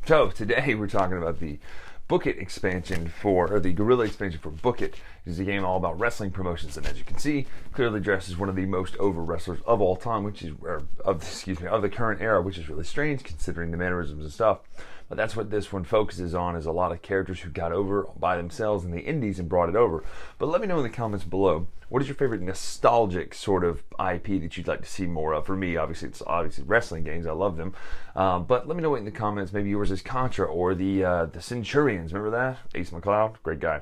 So today we're talking about the Book It expansion or the Guerrilla expansion for Book It. It's a game all about wrestling promotions, and as you can see, clearly dressed as one of the most over wrestlers of all time, of the current era, which is really strange considering the mannerisms and stuff. But that's what this one focuses on, is a lot of characters who got over by themselves in the indies and brought it over. But let me know in the comments below, what is your favorite nostalgic sort of IP that you'd like to see more of? For me, obviously, it's wrestling games. I love them. But let me know in the comments. Maybe yours is Contra or the Centurions. Remember that? Ace McLeod, great guy.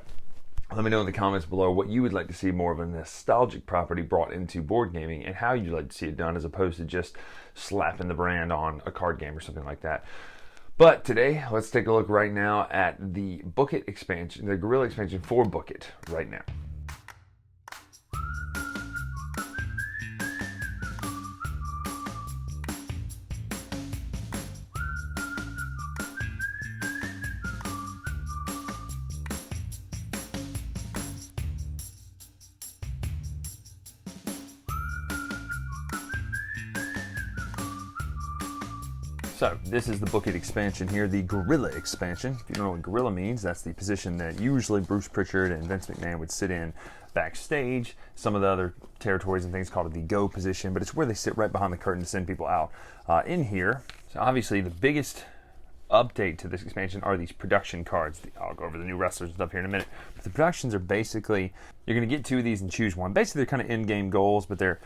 Let me know in the comments below what you would like to see more of a nostalgic property brought into board gaming, and how you'd like to see it done, as opposed to just slapping the brand on a card game or something like that. But today, let's take a look right now at the Book It expansion, the Guerrilla expansion for Book It right now. So this is the Book It expansion here, the Guerrilla expansion. If you don't know what Guerrilla means, that's the position that usually Bruce Pritchard and Vince McMahon would sit in backstage. Some of the other territories and things call it the go position, but it's where they sit right behind the curtain to send people out in here. So obviously the biggest update to this expansion are these production cards. I'll go over the new wrestlers and stuff here in a minute. But the productions are basically, you're going to get 2 of these and choose one. Basically they're kind of in-game goals, but they're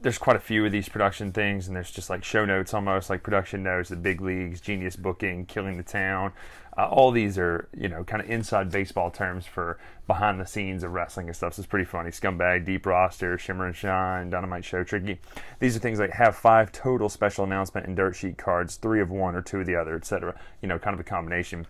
there's quite a few of these production things, and there's just like show notes, almost like production notes, the big leagues, genius booking, killing the town. All these are, kind of inside baseball terms for behind the scenes of wrestling and stuff. So it's pretty funny. Scumbag, deep roster, shimmer and shine, dynamite show, tricky. These are things like have 5 total special announcement and dirt sheet cards, 3 of one or 2 of the other, etc. Kind of a combination.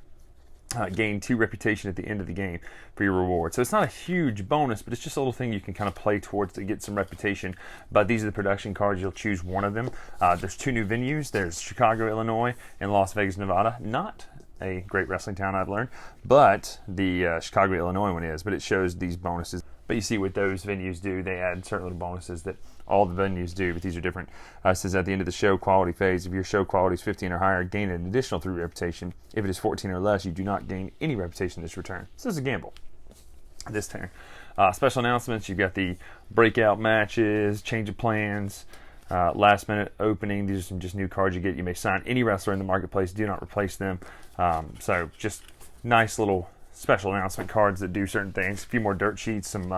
Gain 2 reputation at the end of the game for your reward. So it's not a huge bonus, but it's just a little thing you can kind of play towards to get some reputation. But these are the production cards. You'll choose one of them. There's 2 new venues. There's Chicago, Illinois, and Las Vegas, Nevada. Not a great wrestling town, I've learned, but the Chicago, Illinois one is. But it shows these bonuses. But you see what those venues do. They add certain little bonuses that all the venues do, but these are different. It says at the end of the show quality phase, if your show quality is 15 or higher, gain an additional 3 reputation. If it is 14 or less, you do not gain any reputation this return. So this is a gamble this turn. Special announcements, you've got the breakout matches, change of plans, last minute opening. These are some just new cards you get. You may sign any wrestler in the marketplace. Do not replace them. So just nice little special announcement cards that do certain things. A few more dirt sheets, some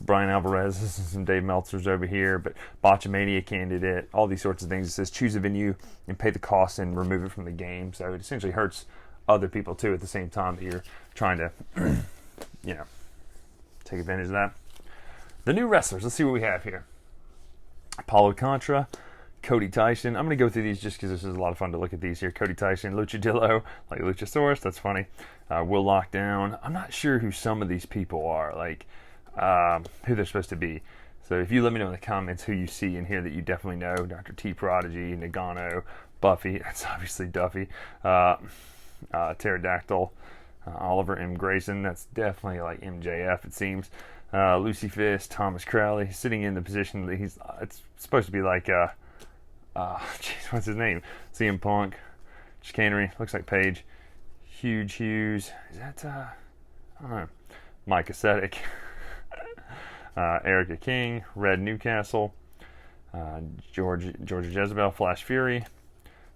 Bryan Alvarez, some Dave Meltzer's over here, but Botchamania candidate, all these sorts of things. It says choose a venue and pay the cost and remove it from the game. So it essentially hurts other people too at the same time that you're trying to, take advantage of that. The new wrestlers, let's see what we have here. Paulo Contra, Cody Tyson. I'm going to go through these just because this is a lot of fun to look at these here. Cody Tyson, Luchadillo, like Luchasaurus, that's funny. Will Lockdown. I'm not sure who some of these people are, like who they're supposed to be. So if you let me know in the comments who you see in here that you definitely know. Dr. T. Prodigy, Nagano, Buffy, that's obviously Duffy, Pterodactyl, Oliver M. Grayson, that's definitely like MJF it seems. Lucy Fist, Thomas Crowley, sitting in the position that it's supposed to be like what's his name? CM Punk, Chicanery, looks like Paige. Huge Hughes, is that I don't know. Mike Ascetic, Erica King, Red Newcastle, Georgia Jezebel, Flash Fury,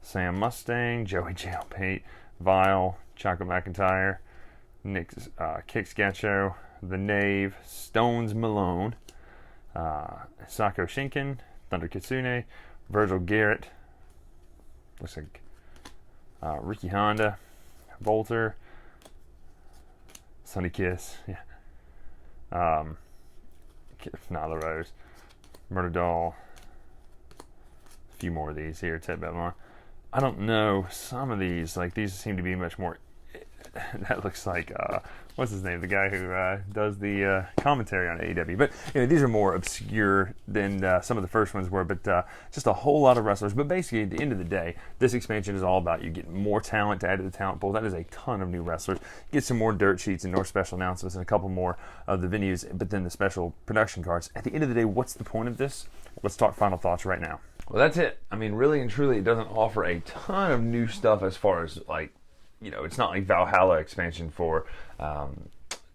Sam Mustang, Joey Jailbait, Vile, Chaco McIntyre, Nick Kicks Gacho, The Knave, Stones Malone, Sako Shinken, Thunder Kitsune, Virgil Garrett, looks like Ricky Honda, Volter, Sunny Kiss, Nyla Rose, Murder Doll, a few more of these here, Ted Babylon. I don't know, some of these, like these seem to be much more, that looks like, what's his name, the guy who does the commentary on AEW. But these are more obscure than some of the first ones were, but just a whole lot of wrestlers. But basically, at the end of the day, this expansion is all about you getting more talent to add to the talent pool. That is a ton of new wrestlers. Get some more dirt sheets and more special announcements and a couple more of the venues, but then the special production cards. At the end of the day, what's the point of this? Let's talk final thoughts right now. Well, that's it. I mean, really and truly, it doesn't offer a ton of new stuff as far as like, you know, it's not like Valhalla expansion for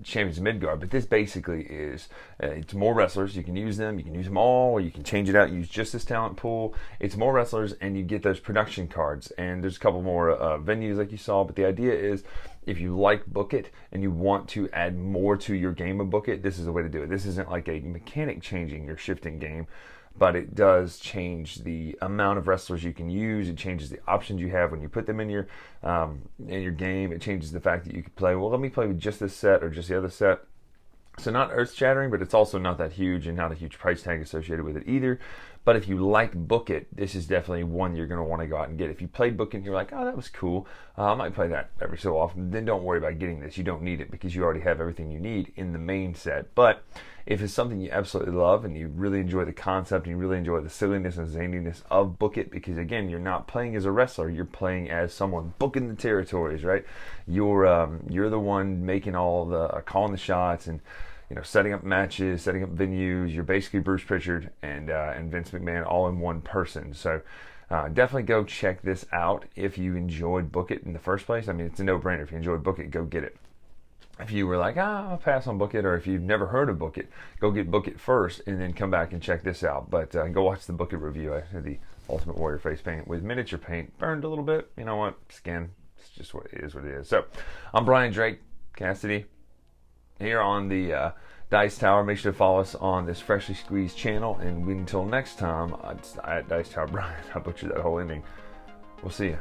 Champions of Midgard, but this basically is, it's more wrestlers. You can use them all, or you can change it out, use just this talent pool. It's more wrestlers, and you get those production cards, and there's a couple more venues like you saw, but the idea is, if you like Book It and you want to add more to your game of Book It, this is the way to do it. This isn't like a mechanic changing your shifting game, but it does change the amount of wrestlers you can use. It changes the options you have when you put them in your game. It changes the fact that you could play, well, let me play with just this set or just the other set. So not earth-shattering, but it's also not that huge and not a huge price tag associated with it either. But if you like Book It, this is definitely one you're going to want to go out and get. If you played Book It and you're like, oh, that was cool, I might play that every so often, then don't worry about getting this. You don't need it because you already have everything you need in the main set. But if it's something you absolutely love and you really enjoy the concept and you really enjoy the silliness and zaniness of Book It, because again, you're not playing as a wrestler, you're playing as someone booking the territories, right? You're the one making all the calling the shots and, you know, setting up matches, setting up venues. You're basically Bruce Pritchard and Vince McMahon all in one person. So definitely go check this out if you enjoyed Book It in the first place. I mean, it's a no-brainer. If you enjoyed Book It, go get it. If you were like, I'll pass on Book It, or if you've never heard of Book It, go get Book It first and then come back and check this out. But go watch the Book It review. I had the Ultimate Warrior face paint with miniature paint, burned a little bit. You know what? Skin. It's just what it is. So I'm Brian Drake Cassidy here on the Dice Tower. Make sure to follow us on this Freshly Squeezed channel. And until next time, at Dice Tower Brian, I butchered that whole ending. We'll see you.